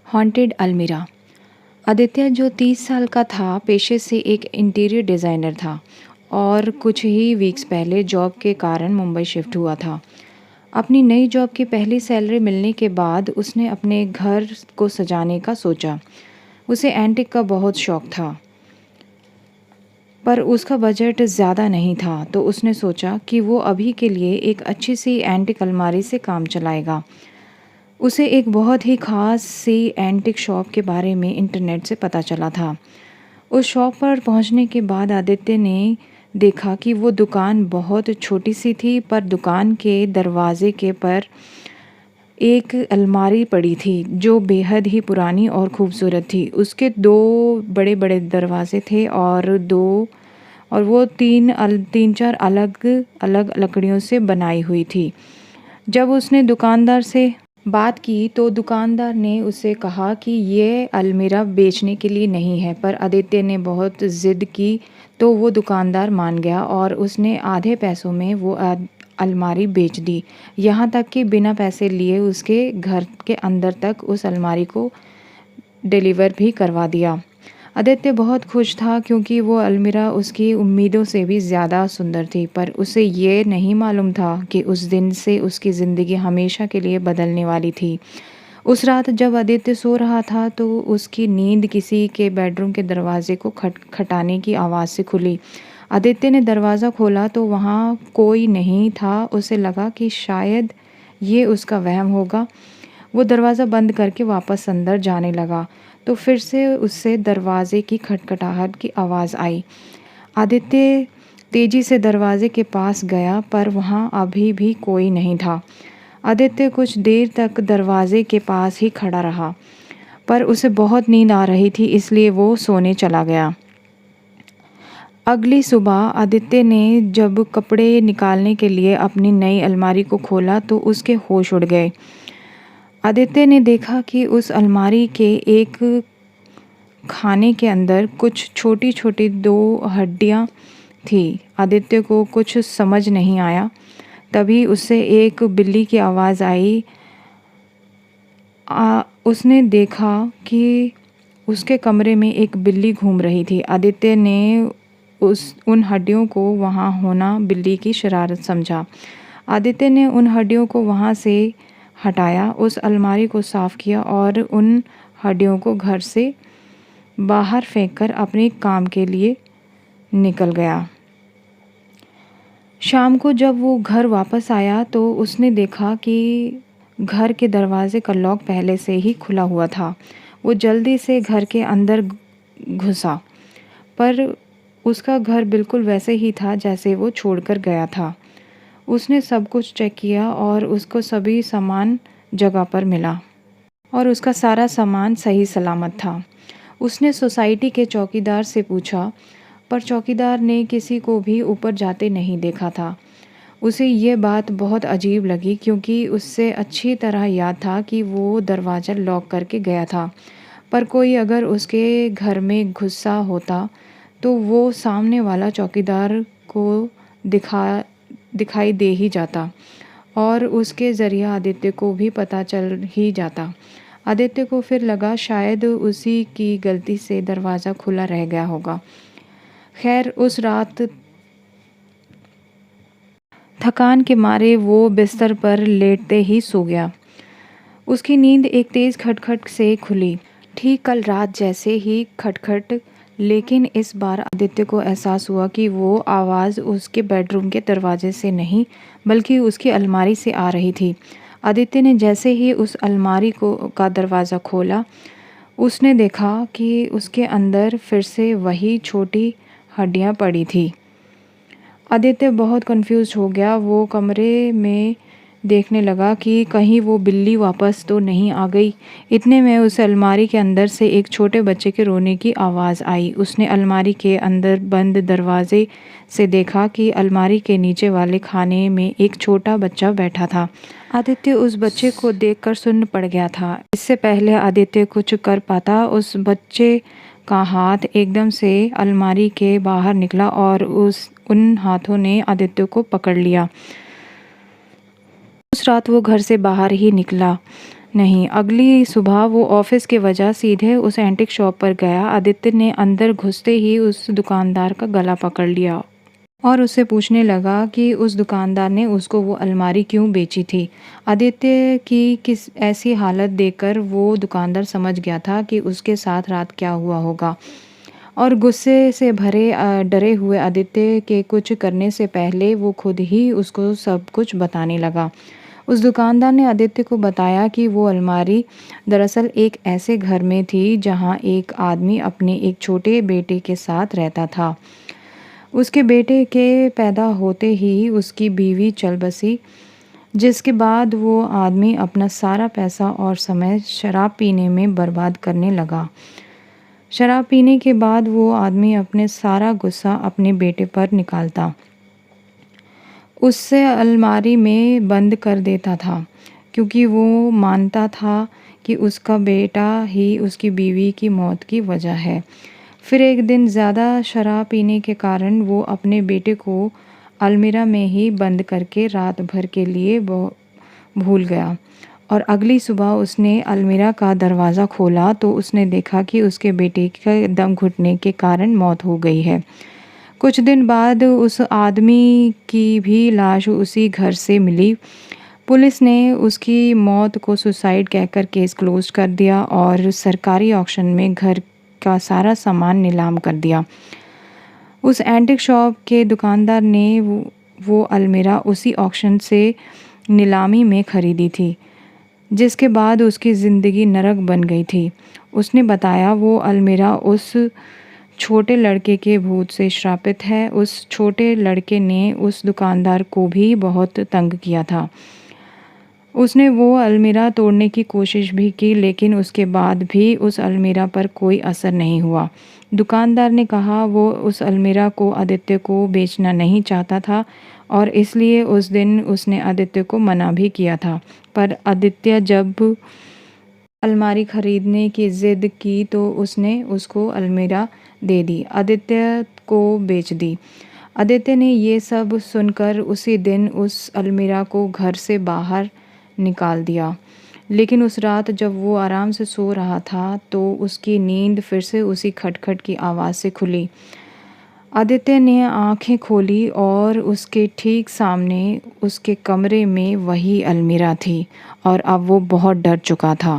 Haunted अलमीरा। आदित्य जो 30 साल का था, पेशे से एक इंटीरियर डिज़ाइनर था और कुछ ही वीक्स पहले जॉब के कारण मुंबई शिफ्ट हुआ था। अपनी नई जॉब की पहली सैलरी मिलने के बाद उसने अपने घर को सजाने का सोचा। उसे एंटिक का बहुत शौक था, पर उसका बजट ज़्यादा नहीं था, तो उसने सोचा कि वो अभी के लिए एक अच्छी सी एंटिक अलमारी से काम चलाएगा। उसे एक बहुत ही ख़ास सी एंटिक शॉप के बारे में इंटरनेट से पता चला था। उस शॉप पर पहुंचने के बाद आदित्य ने देखा कि वो दुकान बहुत छोटी सी थी, पर दुकान के दरवाजे के पर एक अलमारी पड़ी थी जो बेहद ही पुरानी और खूबसूरत थी। उसके दो बड़े बड़े दरवाजे थे और वो तीन चार अलग अलग लकड़ियों से बनाई हुई थी। जब उसने दुकानदार से बात की तो दुकानदार ने उसे कहा कि ये अलमीरा बेचने के लिए नहीं है, पर आदित्य ने बहुत ज़िद की तो वो दुकानदार मान गया और उसने आधे पैसों में वो अलमारी बेच दी। यहाँ तक कि बिना पैसे लिए उसके घर के अंदर तक उस अलमारी को डिलीवर भी करवा दिया। आदित्य बहुत खुश था क्योंकि वो अलमीरा उसकी उम्मीदों से भी ज़्यादा सुंदर थी, पर उसे ये नहीं मालूम था कि उस दिन से उसकी ज़िंदगी हमेशा के लिए बदलने वाली थी। उस रात जब आदित्य सो रहा था तो उसकी नींद किसी के बेडरूम के दरवाजे को खटखटाने की आवाज़ से खुली। आदित्य ने दरवाज़ा खोला तो वहाँ कोई नहीं था। उसे लगा कि शायद ये उसका वहम होगा। वो दरवाज़ा बंद करके वापस अंदर जाने लगा तो फिर से उससे दरवाजे की खटखटाहट की आवाज़ आई। आदित्य तेज़ी से दरवाजे के पास गया, पर वहाँ अभी भी कोई नहीं था। आदित्य कुछ देर तक दरवाजे के पास ही खड़ा रहा, पर उसे बहुत नींद आ रही थी, इसलिए वो सोने चला गया। अगली सुबह आदित्य ने जब कपड़े निकालने के लिए अपनी नई अलमारी को खोला तो उसके होश उड़ गए। आदित्य ने देखा कि उस अलमारी के एक खाने के अंदर कुछ छोटी छोटी दो हड्डियां थी। आदित्य को कुछ समझ नहीं आया। तभी उससे एक बिल्ली की आवाज़ आई। उसने देखा कि उसके कमरे में एक बिल्ली घूम रही थी। आदित्य ने उन हड्डियों को वहाँ होना बिल्ली की शरारत समझा। आदित्य ने उन हड्डियों को वहाँ से हटाया, उस अलमारी को साफ़ किया और उन हड्डियों को घर से बाहर फेंककर अपने काम के लिए निकल गया। शाम को जब वो घर वापस आया तो उसने देखा कि घर के दरवाजे का लॉक पहले से ही खुला हुआ था। वो जल्दी से घर के अंदर घुसा, पर उसका घर बिल्कुल वैसे ही था जैसे वो छोड़कर गया था। उसने सब कुछ चेक किया और उसको सभी सामान जगह पर मिला और उसका सारा सामान सही सलामत था। उसने सोसाइटी के चौकीदार से पूछा, पर चौकीदार ने किसी को भी ऊपर जाते नहीं देखा था। उसे ये बात बहुत अजीब लगी क्योंकि उससे अच्छी तरह याद था कि वो दरवाज़ा लॉक करके गया था, पर कोई अगर उसके घर में घुसा होता तो वो सामने वाला चौकीदार को दिखाई दे ही जाता और उसके ज़रिए आदित्य को भी पता चल ही जाता। आदित्य को फिर लगा शायद उसी की गलती से दरवाज़ा खुला रह गया होगा। खैर, उस रात थकान के मारे वो बिस्तर पर लेटते ही सो गया। उसकी नींद एक तेज़ खटखट से खुली, ठीक कल रात जैसे ही खटखट। लेकिन इस बार आदित्य को एहसास हुआ कि वो आवाज़ उसके बेडरूम के दरवाजे से नहीं बल्कि उसकी अलमारी से आ रही थी। आदित्य ने जैसे ही उस अलमारी का दरवाज़ा खोला, उसने देखा कि उसके अंदर फिर से वही छोटी हड्डियां पड़ी थी। आदित्य बहुत कंफ्यूज हो गया। वो कमरे में देखने लगा कि कहीं वो बिल्ली वापस तो नहीं आ गई। इतने में उस अलमारी के अंदर से एक छोटे बच्चे के रोने की आवाज़ आई। उसने अलमारी के अंदर बंद दरवाजे से देखा कि अलमारी के नीचे वाले खाने में एक छोटा बच्चा बैठा था। आदित्य उस बच्चे को देखकर सुन्न पड़ गया था। इससे पहले आदित्य कुछ कर पाता, उस बच्चे का हाथ एकदम से अलमारी के बाहर निकला और उन हाथों ने आदित्य को पकड़ लिया। उस रात वो घर से बाहर ही निकला नहीं, अगली सुबह वो ऑफ़िस के वजह सीधे उस एंटीक शॉप पर गया। आदित्य ने अंदर घुसते ही उस दुकानदार का गला पकड़ लिया और उससे पूछने लगा कि उस दुकानदार ने उसको वो अलमारी क्यों बेची थी। आदित्य की किस ऐसी हालत देखकर वो दुकानदार समझ गया था कि उसके साथ रात क्या हुआ होगा और गुस्से से भरे डरे हुए आदित्य के कुछ करने से पहले वो खुद ही उसको सब कुछ बताने लगा। उस दुकानदार ने आदित्य को बताया कि वो अलमारी दरअसल एक ऐसे घर में थी जहाँ एक आदमी अपने एक छोटे बेटे के साथ रहता था। उसके बेटे के पैदा होते ही उसकी बीवी चल बसी, जिसके बाद वो आदमी अपना सारा पैसा और समय शराब पीने में बर्बाद करने लगा। शराब पीने के बाद वो आदमी अपने सारा गुस्सा अपने बेटे पर निकालता, उससे अलमारी में बंद कर देता था, क्योंकि वो मानता था कि उसका बेटा ही उसकी बीवी की मौत की वजह है। फिर एक दिन ज़्यादा शराब पीने के कारण वो अपने बेटे को अलमीरा में ही बंद करके रात भर के लिए भूल गया और अगली सुबह उसने अलमीरा का दरवाज़ा खोला तो उसने देखा कि उसके बेटे का दम घुटने के कारण मौत हो गई है। कुछ दिन बाद उस आदमी की भी लाश उसी घर से मिली। पुलिस ने उसकी मौत को सुसाइड कहकर केस क्लोज कर दिया और सरकारी ऑक्शन में घर का सारा सामान नीलाम कर दिया। उस एंटीक शॉप के दुकानदार ने वो अलमीरा उसी ऑक्शन से नीलामी में ख़रीदी थी, जिसके बाद उसकी ज़िंदगी नरक बन गई थी। उसने बताया वो अलमीरा उस छोटे लड़के के भूत से श्रापित है। उस छोटे लड़के ने उस दुकानदार को भी बहुत तंग किया था। उसने वो अलमीरा तोड़ने की कोशिश भी की, लेकिन उसके बाद भी उस अलमीरा पर कोई असर नहीं हुआ। दुकानदार ने कहा वो उस अलमीरा को आदित्य को बेचना नहीं चाहता था और इसलिए उस दिन उसने आदित्य को मना भी किया था। पर आदित्य जब अलमारी खरीदने की ज़िद की तो उसने उसको अलमीरा दे दी, आदित्य को बेच दी। आदित्य ने ये सब सुनकर उसी दिन उस अलमीरा को घर से बाहर निकाल दिया। लेकिन उस रात जब वो आराम से सो रहा था तो उसकी नींद फिर से उसी खटखट की आवाज़ से खुली। आदित्य ने आंखें खोली और उसके ठीक सामने उसके कमरे में वही अलमीरा थी और अब वो बहुत डर चुका था।